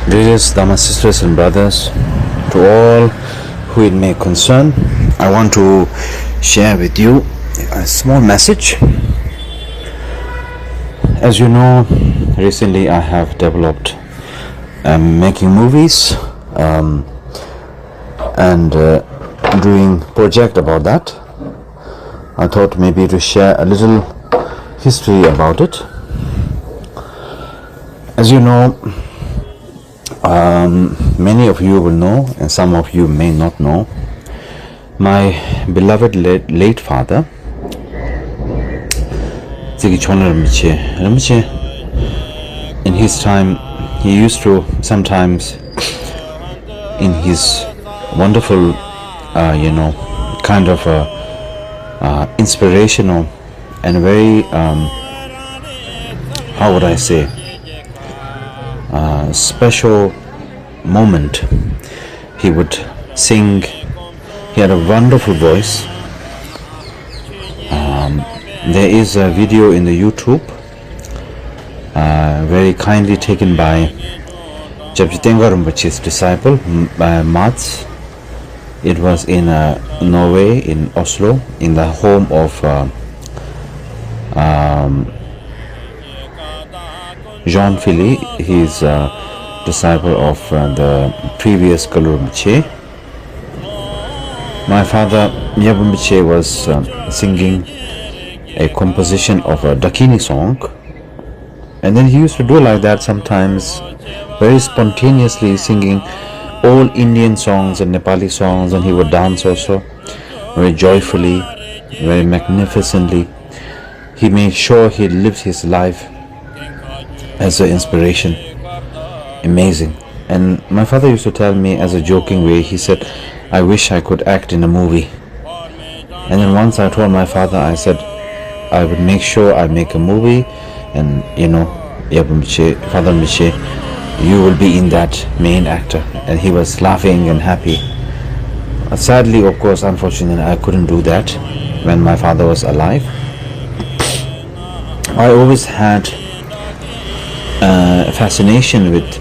Greetings, Dhamma sisters and brothers, to all who it may concern. I want to share with you a small message. As you know, recently I have developed making movies and doing project about that. I thought maybe to share a little history about it. As you know, many of you will know and some of you may not know, my beloved late father, Rinpoche, in his time, he used to sometimes, in his wonderful, kind of inspirational and very, how would I say, special moment, he would sing. He had a wonderful voice. There is a video in the YouTube, very kindly taken by Kyabje Dilgo Khyentse's disciple, Mats. It was in Norway, in Oslo, in the home of Jean Philly. He's a disciple of the previous Rinpoche. My father, Rinpoche, was singing a composition of a Dakini song, and then he used to do like that sometimes, very spontaneously singing all Indian songs and Nepali songs, and he would dance also very joyfully, very magnificently. He made sure he lived his life as an inspiration. Amazing. And my father used to tell me as a joking way, he said, I wish I could act in a movie. And then once I told my father, I said, I would make sure I make a movie, and Father Rinpoche, you will be in that main actor. And he was laughing and happy. Sadly, of course, unfortunately, I couldn't do that when my father was alive. I always had a fascination with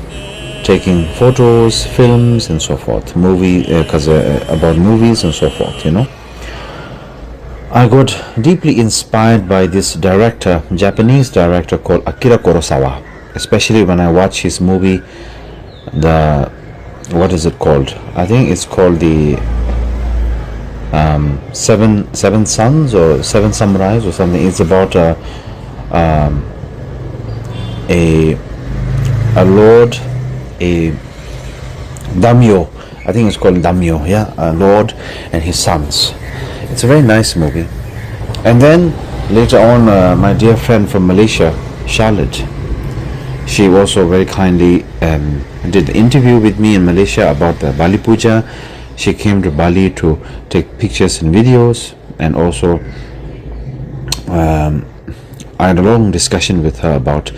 taking photos, films, and so forth, about movies and so forth, I got deeply inspired by this director, Japanese director called Akira Kurosawa, especially when I watch his movie, what is it called? I think it's called the Seven Sons or Seven Samurais or something. It's about a lord, a daimyo, I think it's called daimyo, a lord and his sons. It's a very nice movie. And then later on, my dear friend from Malaysia, Charlotte, she also very kindly did the interview with me in Malaysia about the Bali Puja. She came to Bali to take pictures and videos, and also I had a long discussion with her about,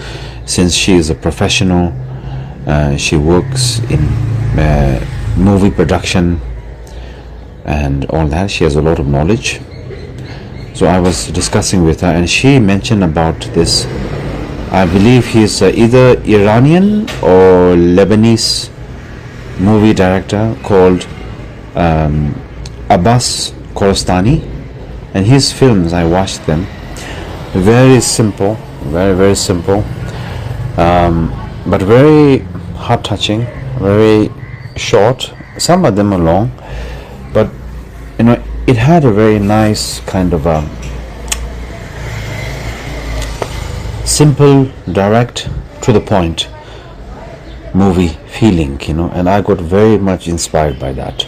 since she is a professional, she works in movie production and all that, she has a lot of knowledge. So I was discussing with her, and she mentioned about this, I believe he's either Iranian or Lebanese movie director called Abbas Kiarostami, and his films, I watched them, very simple, very simple, but very heart-touching, very short. Some of them are long, but it had a very nice kind of simple, direct, to the point movie feeling, and I got very much inspired by that.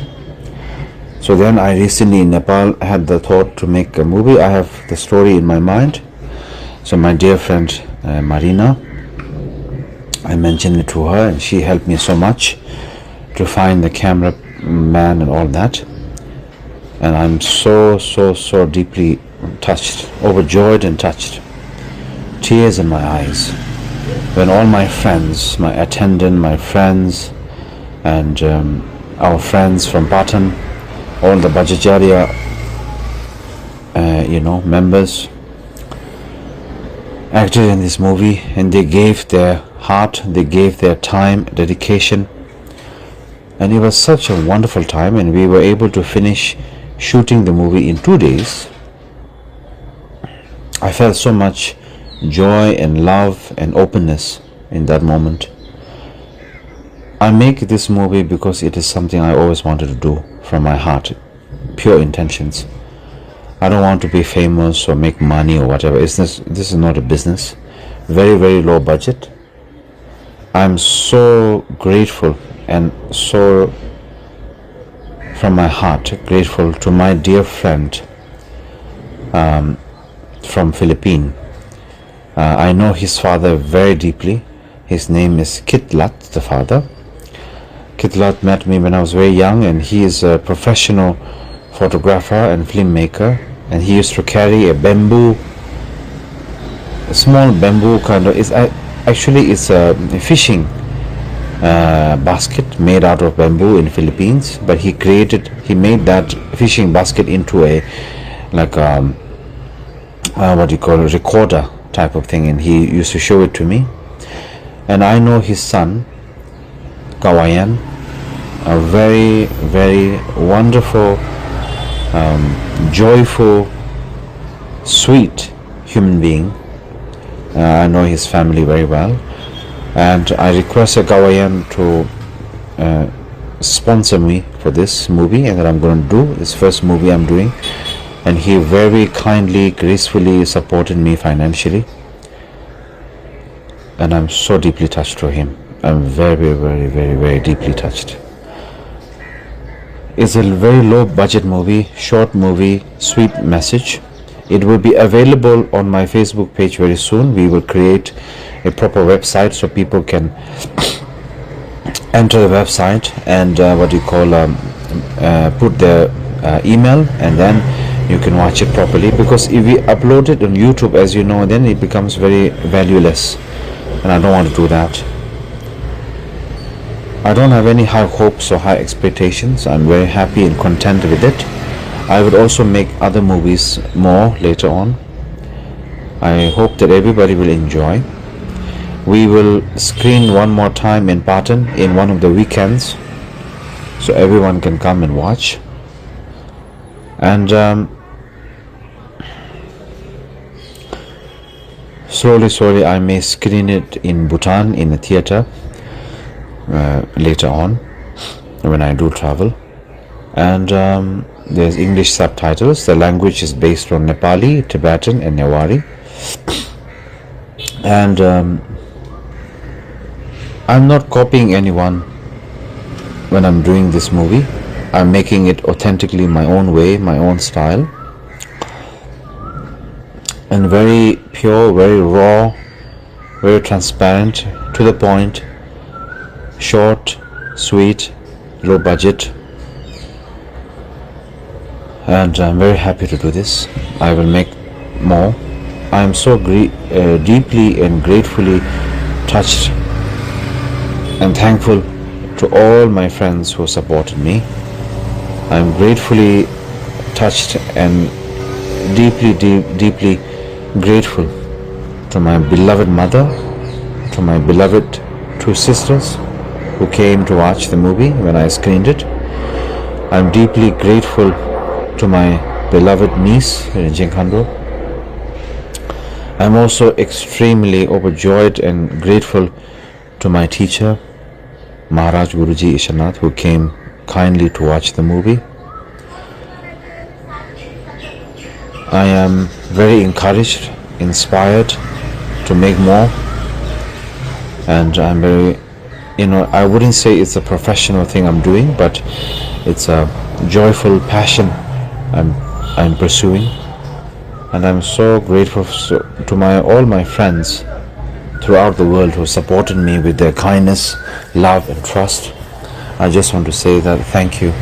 So then I recently in Nepal had the thought to make a movie. I have the story in my mind. So my dear friend Marina, I mentioned it to her, and she helped me so much to find the cameraman and all that. And I'm so deeply touched, overjoyed and touched. Tears in my eyes when all my friends, my attendant, my friends, and our friends from Patan, all the Bhattacharya members, acted in this movie, and they gave their heart, they gave their time, dedication, and it was such a wonderful time, and we were able to finish shooting the movie in 2 days. I felt so much joy and love and openness in that moment. I make this movie because it is something I always wanted to do from my heart, pure intentions. I don't want to be famous or make money or whatever. This is not a business. Very, very low budget. I'm so grateful and so from my heart grateful to my dear friend from Philippines. I know his father very deeply. His name is Kitlat, the father. Kitlat met me when I was very young, and he is a professional photographer and filmmaker, and he used to carry a small bamboo kind of, it's a fishing basket made out of bamboo in Philippines, but he made that fishing basket into a recorder type of thing, and he used to show it to me. And I know his son Kawayan, a very, very wonderful, joyful, sweet human being. I know his family very well, and I requested Kawayan to sponsor me for this movie, and that I'm going to do this first movie I'm doing, and he very kindly, gracefully supported me financially, and I'm so deeply touched to him. I'm very, very, very, very deeply touched. It's a very low budget movie, short movie, sweet message. It will be available on my Facebook page very soon. We will create a proper website so people can enter the website and put their email, and then you can watch it properly, because if we upload it on YouTube, as you know, then it becomes very valueless, and I don't want to do that. I don't have any high hopes or high expectations. I'm very happy and content with it. I would also make other movies more later on. I hope that everybody will enjoy. We will screen one more time in Patan in one of the weekends, so everyone can come and watch. And slowly I may screen it in Bhutan in a theater later on when I do travel. And there's English subtitles. The language is based on Nepali, Tibetan and Newari. And I'm not copying anyone when I'm doing this movie. I'm making it authentically my own way, my own style, and very pure, very raw, very transparent, to the point, short, sweet, low budget. And I'm very happy to do this. I will make more. I am so deeply and gratefully touched and thankful to all my friends who supported me. I am gratefully touched and deeply grateful to my beloved mother, to my beloved two sisters who came to watch the movie when I screened it. I am deeply grateful to my beloved niece in Jinkhandro. I am also extremely overjoyed and grateful to my teacher, Maharaj Guruji Ishanath, who came kindly to watch the movie. I am very encouraged, inspired to make more, and I'm very, I wouldn't say it's a professional thing I'm doing, but it's a joyful passion I'm pursuing. And I'm so grateful to all my friends throughout the world who supported me with their kindness, love and trust. I just want to say that thank you.